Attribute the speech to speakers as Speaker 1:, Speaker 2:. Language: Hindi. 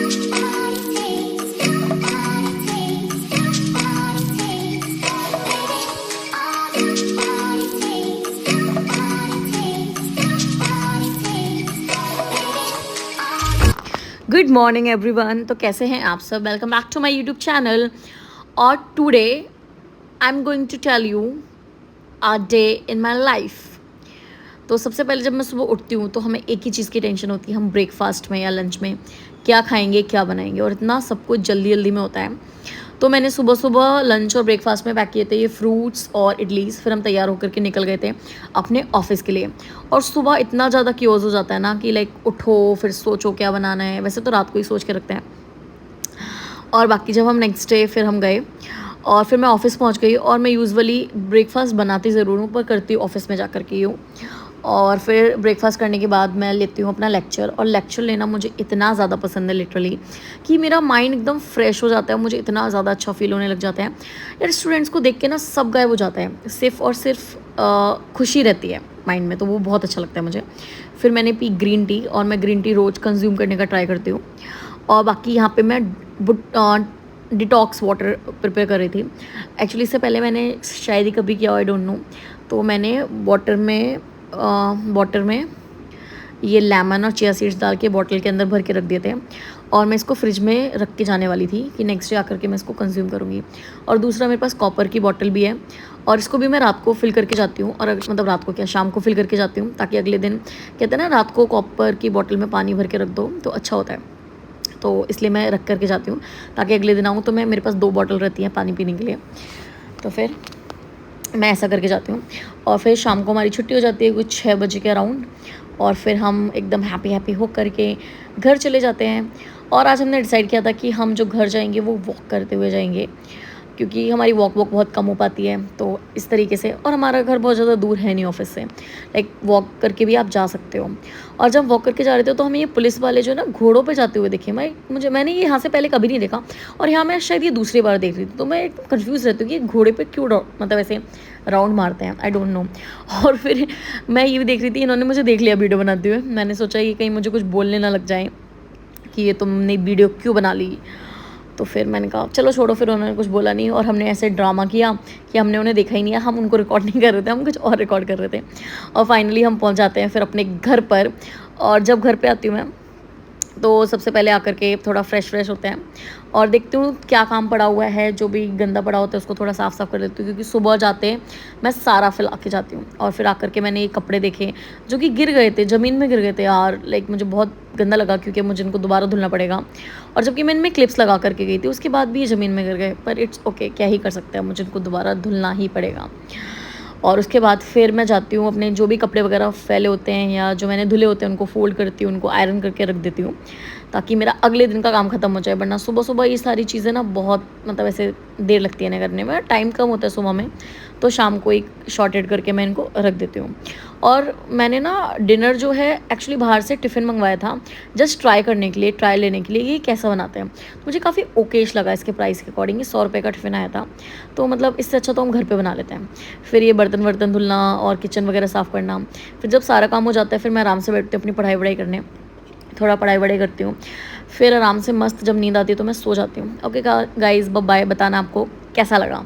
Speaker 1: Good morning everyone. तो कैसे हैं आप सब? Welcome back to my YouTube channel. और today I am going to tell you a day in my life. तो सबसे पहले जब मैं सुबह उठती हूँ तो हमें एक ही चीज़ की टेंशन होती है, हम ब्रेकफास्ट में या लंच में क्या खाएंगे, क्या बनाएंगे, और इतना सब कुछ जल्दी जल्दी में होता है। तो मैंने सुबह सुबह लंच और ब्रेकफास्ट में पैक किए थे ये फ्रूट्स और इडलीज। फिर हम तैयार होकर के निकल गए थे अपने ऑफिस के लिए। और सुबह इतना ज़्यादा क्योज हो जाता है ना कि लाइक उठो फिर सोचो क्या बनाना है। वैसे तो रात को ही सोच के रखते हैं। और बाकी जब हम नेक्स्ट डे फिर हम गए और फिर मैं ऑफ़िस पहुंच गई। और मैं यूजुअली ब्रेकफास्ट बनाती ज़रूर हूँ पर करती हूँ ऑफिस में जा कर के हूँ। और फिर ब्रेकफास्ट करने के बाद मैं लेती हूँ अपना लेक्चर। और लेक्चर लेना मुझे इतना ज़्यादा पसंद है लिटरली कि मेरा माइंड एकदम फ्रेश हो जाता है। मुझे इतना ज़्यादा अच्छा फील होने लग जाता है यार। स्टूडेंट्स को देख के ना सब गायब हो जाता है, सिर्फ और सिर्फ खुशी रहती है माइंड में। तो वो बहुत अच्छा लगता है मुझे। फिर मैंने पी ग्रीन टी और मैं ग्रीन टी रोज़ कंज्यूम करने का ट्राई करती हूँ। और बाकी यहाँ पे मैं डिटॉक्स वाटर प्रिपेयर कर रही थी। एक्चुअली इससे पहले मैंने शायद ही कभी किया, आई डोंट नो। तो मैंने वाटर में ये लेमन और चिया सीड्स डाल के बॉटल के अंदर भर के रख दिए थे। और मैं इसको फ्रिज में रख के जाने वाली थी कि नेक्स्ट डे आकर के मैं इसको कंज्यूम करूँगी। और दूसरा मेरे पास कॉपर की बॉटल भी है और इसको भी मैं रात को फिल करके जाती हूँ। और मतलब रात को क्या, शाम को फिल करके जाती हूँ ताकि अगले दिन, कहते हैं ना रात को कॉपर की बॉटल में पानी भर के रख दो तो अच्छा होता है। तो इसलिए मैं रख करके जाती हूँ ताकि अगले दिन आऊँ तो मेरे पास 2 बॉटल रहती हैं पानी पीने के लिए। तो फिर मैं ऐसा करके जाती हूँ। और फिर शाम को हमारी छुट्टी हो जाती है कुछ 6 बजे के अराउंड। और फिर हम एकदम हैप्पी हो करके घर चले जाते हैं। और आज हमने डिसाइड किया था कि हम जो घर जाएंगे वो वॉक करते हुए जाएंगे, क्योंकि हमारी वॉक बहुत कम हो पाती है। तो इस तरीके से, और हमारा घर बहुत ज़्यादा दूर है नहीं ऑफिस से, लाइक वॉक करके भी आप जा सकते हो। और जब वॉक करके जा रहे थे तो हमें ये पुलिस वाले जो है ना घोड़ों पे जाते हुए दिखे। मैंने ये यहाँ से पहले कभी नहीं देखा और यहाँ मैं शायद ये दूसरी बार देख रही थी। तो मैं एकदम कन्फ्यूज़ रहती हूँ कि घोड़े पे क्यों मतलब ऐसे राउंड मारते हैं, आई डोंट नो। और फिर मैं ये भी देख रही थी, इन्होंने मुझे देख लिया वीडियो बनाते हुए। मैंने सोचा ये कहीं मुझे कुछ बोलने ना लग जाए कि ये तुमने वीडियो क्यों बना ली। तो फिर मैंने कहा चलो छोड़ो। फिर उन्होंने कुछ बोला नहीं और हमने ऐसे ड्रामा किया कि हमने उन्हें देखा ही नहीं है, हम उनको रिकॉर्ड नहीं कर रहे थे, हम कुछ और रिकॉर्ड कर रहे थे। और फाइनली हम पहुंच जाते हैं फिर अपने घर पर। और जब घर पे आती हूँ मैं तो सबसे पहले आकर के थोड़ा फ्रेश होते हैं और देखती हूँ क्या काम पड़ा हुआ है। जो भी गंदा पड़ा होता है उसको थोड़ा साफ़ कर देती हूँ, क्योंकि सुबह जाते मैं सारा फैला के जाती हूँ। और फिर आकर के मैंने ये कपड़े देखे जो कि गिर गए थे, ज़मीन में गिर गए थे यार। लाइक मुझे बहुत गंदा लगा क्योंकि मुझे इनको दोबारा धुलना पड़ेगा। और जबकि मैं इनमें क्लिप्स लगा करके गई थी उसके बाद भी ये ज़मीन में गिर गए, पर इट्स ओके, क्या ही कर सकते हैं, मुझे इनको दोबारा धुलना ही पड़ेगा। और उसके बाद फिर मैं जाती हूँ अपने जो भी कपड़े वगैरह फैले होते हैं या जो मैंने धुले होते हैं उनको फोल्ड करती हूँ, उनको आयरन करके रख देती हूँ ताकि मेरा अगले दिन का काम ख़त्म हो जाए। वरना सुबह सुबह ये सारी चीज़ें ना बहुत मतलब ऐसे देर लगती है ना करने में, टाइम कम होता है सुबह में। तो शाम को एक शॉर्टेड करके मैं इनको रख देती हूँ। और मैंने ना डिनर जो है एक्चुअली बाहर से टिफ़िन मंगवाया था जस्ट ट्राई करने के लिए, ट्राई लेने के लिए ये कैसा बनाते हैं। मुझे काफ़ी ओकेश लगा इसके प्राइस के अकॉर्डिंग। 100 रुपये का टिफ़िन आया था, तो मतलब इससे अच्छा तो हम घर पे बना लेते हैं। फिर ये बर्तन वर्तन धुलना और किचन वगैरह साफ़ करना, फिर जब सारा काम हो जाता है फिर मैं आराम से बैठती हूँ अपनी पढ़ाई वढ़ाई करने। थोड़ा पढ़ाई वढ़ाई करती हूँ, फिर आराम से मस्त जब नींद आती है तो मैं सो जाती हूँ। Okay guys, bye. बताना आपको कैसा लगा।